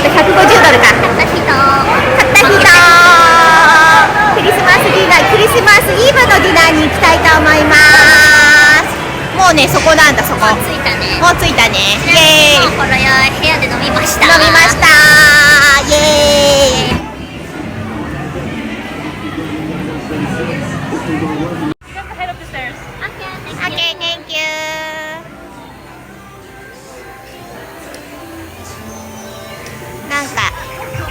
$150か。買った人クリスマスディナー、クリスマスイブのディナーに行きたいと思います。もうね、そこなんだ、そこ。もう着いたね。もう着いたね。ちイエーイ。なみにもうこの部屋で飲みました。飲みました。イエーイ。Okay, Thank you. なんかちょ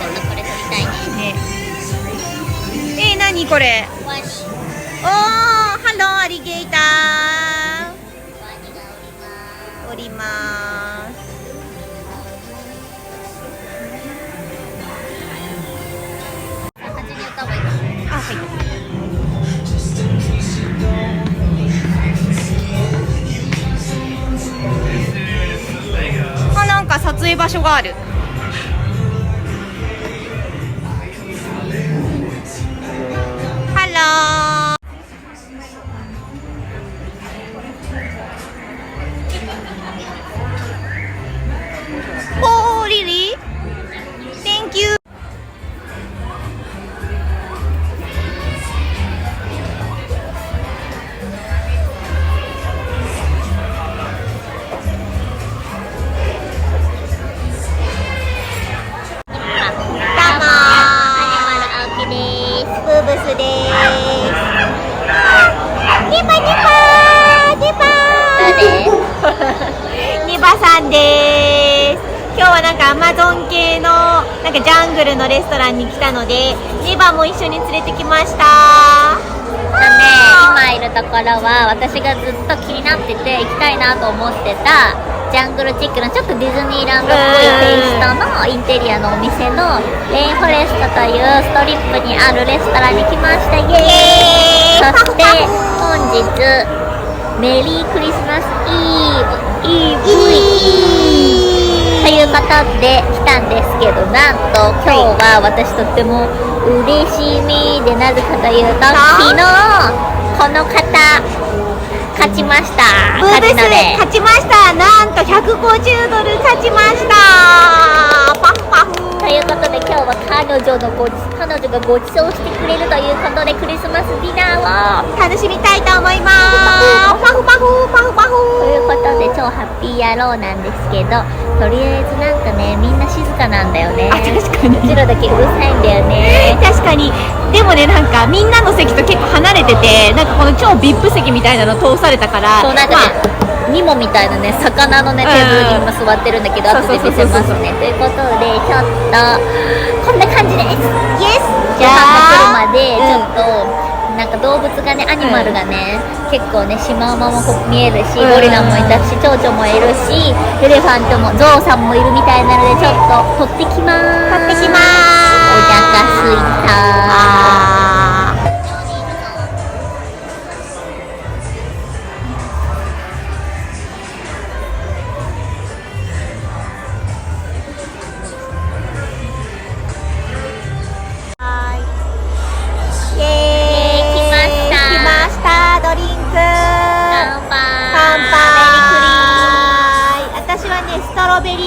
っとこれ撮りたいね。ね。何これ。ワニおー、ハローアリゲーター。おりまーす。端に歌ばいいかな。あ、はい。あ、なんか撮影場所がある。ハロー。Oh, really? Thank you. ブーブスです。ニバニバニバニバさんです。今日はなんかアマゾン系のなんかジャングルのレストランに来たので、ニバも一緒に連れてきました。今いるところは私がずっと気になってて行きたいなと思ってたジャングルチックのちょっとディズニーランドっぽいテイストのインテリアのお店のレインフォレストというストリップにあるレストランに来ました。イエーイ。そして本日メリークリスマスイブということで来たんですけど、なんと今日は私とっても嬉しみで、なぜかというと昨日この方勝ちました。ブーブス勝ちました。なんと$150勝ちました。パフパフ。ということで今日は彼女がご馳走してくれるということでクリスマスディナーを楽しみたいと思います。パフパフパフパフ。ということで超ハッピー野郎なんですけど、とりあえずなんかね、みんな静かなんだよね。あ、確かに。うちらだけうるさいんだよね。確かに。でもね、なんかみんなの席と結構離れてて、なんかこの超 VIP 席みたいなの通されたから、そうなんかね、ニモみたいなね、魚のね、テーブルに今座ってるんだけど、後で見せますね。ということで、ちょっと、こんな感じです。イエス。じゃあ、来るまで、ちょっと、なんか動物がね、アニマルがね、結構ね、シマウマも見えるし、ゴリラもいたし、蝶々もいるし、エレファントも、ゾウさんもいるみたいなので、ちょっと、取ってきまーす。取ってきまーす。お腹すいたー。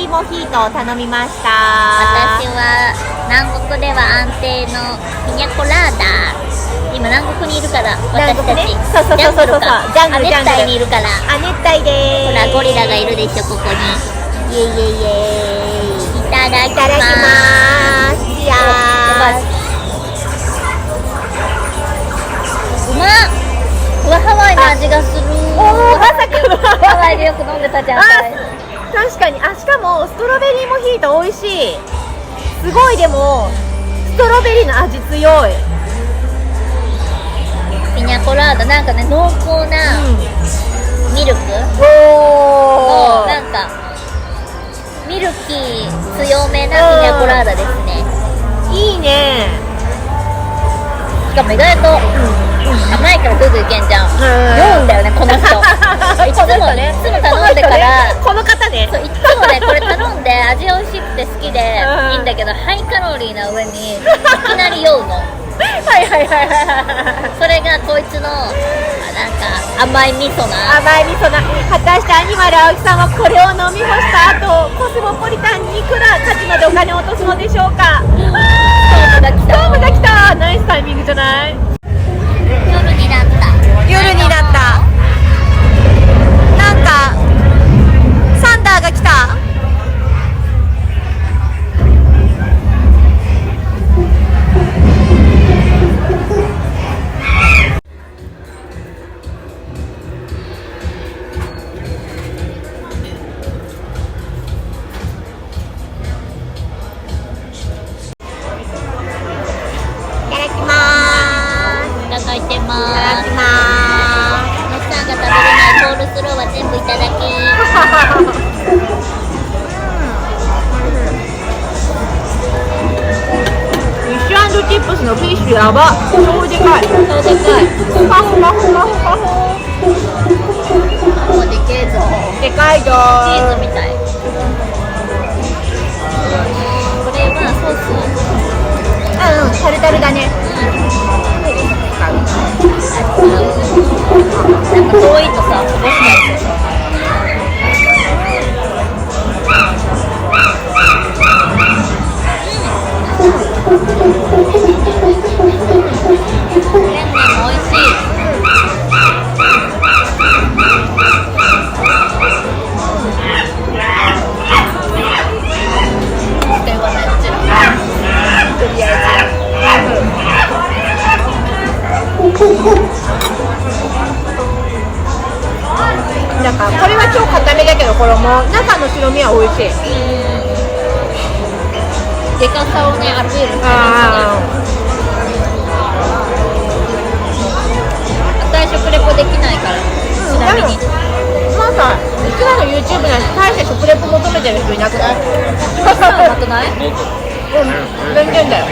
モヒートを頼みました。私は南国では安定のピニャコラーダ。今南国にいるから私たち、そうジャングル熱帯にいるから。あ、熱帯でーす。ほらゴリラがいるでしょここに。イエイイエイイエイ。いただきます。いやーうまっ。うわ、ハワイの味がする。おー、まさかのハワイでよく飲んでたじゃん。確かに。あ、しかもストロベリーモヒート美味しい。すごい。でもストロベリーの味強い。ピニャコラーダ、なんかね、濃厚なミルク、なんかミルキー強めなピニャコラーダですね。いいね。しかも意外と甘いからグーグーいけんじゃん。酔うんだよねこの人。いつも頼んでからこの方ね。そう、いつもねこれ頼んで味美味しくて好きでいいんだけど、ハイカロリーな上にいきなり酔うの。はいはいはいはい。それがこいつのなんか甘い味噌な。甘い味噌な。果たしてアニマル青木さんはこれを飲み干した後、コスモポリタンにいくらカジノでお金を落とすのでしょうか。ストームが来た。ストームが来た。ナイスタイミングじゃない。夜になった。夜になった。なんかサンダーが来た。いてまいたーす。だきまのっさんが食べれないコールスローは全部いただき。フィッシュ&チップスのフィッシュやば。超でかい。超でかい。ほかほかほかほかほ。もうでけえぞ。でかいぞ。チーズみたい。これはソース。タルタルだね。なんか遠いとさ、こぼしたりする。レンネも美味しい。って言わない、うちら。とりあえず。なんかこれは超固めだけど衣、中の白身は美味しい。でかさをね、アピールしてるんですね。私食レポできないから、ちなみに。なんかうちらの YouTube なんて大して食レポ求めてる人いなくない？なくない？全然だよ。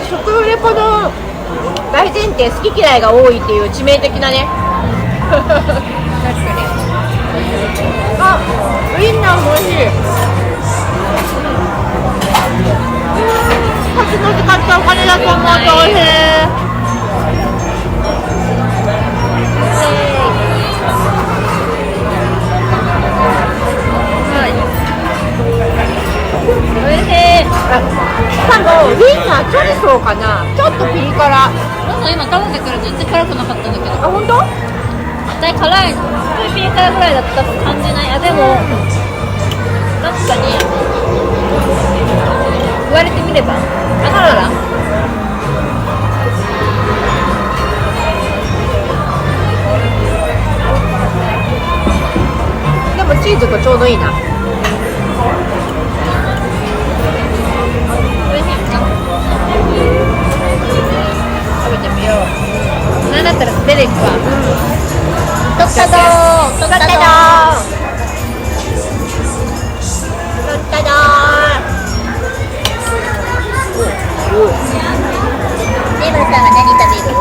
食レポの大前提好き嫌いが多いっていう致命的なね。確かに。あ、ウインナーも美味しい。カツの使ったお金だと思うと美味しい。おいしい。多分ウインナーチョリソーかな。ちょっとピリ辛。なんか今頼んでから全然辛くなかったんだけど。あ、本当？辛い、ピリ辛ぐらいだった感じない。あ、でも確かに言われてみれば、あ、そうだ。でもチーズとちょうどいいな。美味しいな。食べてみよう。なんだったら素手でいくわ。とったどー。とったどー。とったどネバさんは何食べる？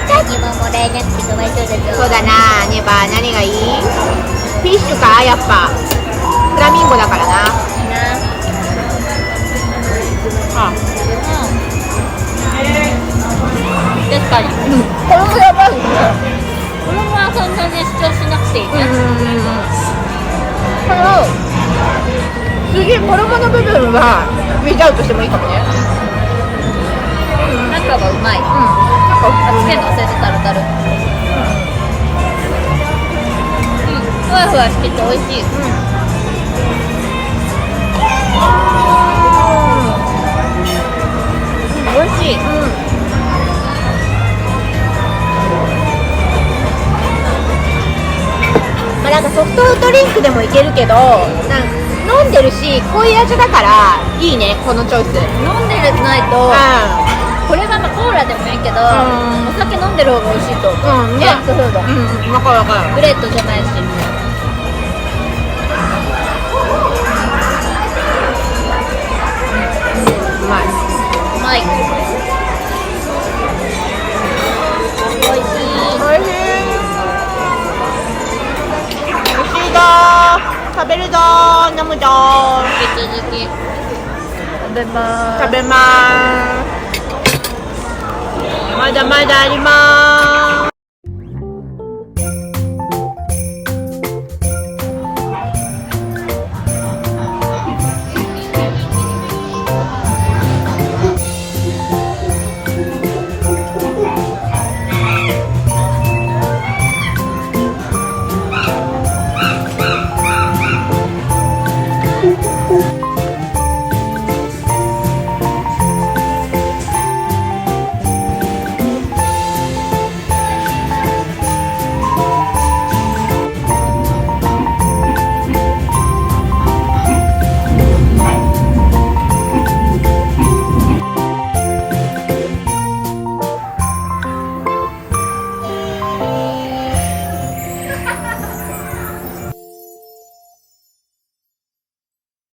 何ももらえなくてかわいそうだぞ。そうだな。ネバ何がいい？フィッシュか、やっぱフラミンゴだからな。あ、確かに。衣やばいね。衣はそんなに主張しなくていいね。次、衣の部分はウィズアウトしてもいいかもね。中がうまい。つけるの忘れてタルタル。ふわふわしてて美味しい。美味しい。まあ、なんかソフトドリンクでもいけるけど、飲んでるし、こういう味だからいいね、このチョイス。飲んでるないと、これはまあコーラでもいいけど、お酒飲んでる方が美味しいと思う。ジャンクフード。わかるわかる。ブレッドじゃないし。うまい。うまい。美味しい。おいしい。おいしいぞー。食べるぞー。飲むぞー。引き続き。べます。食べます。まだまだあります。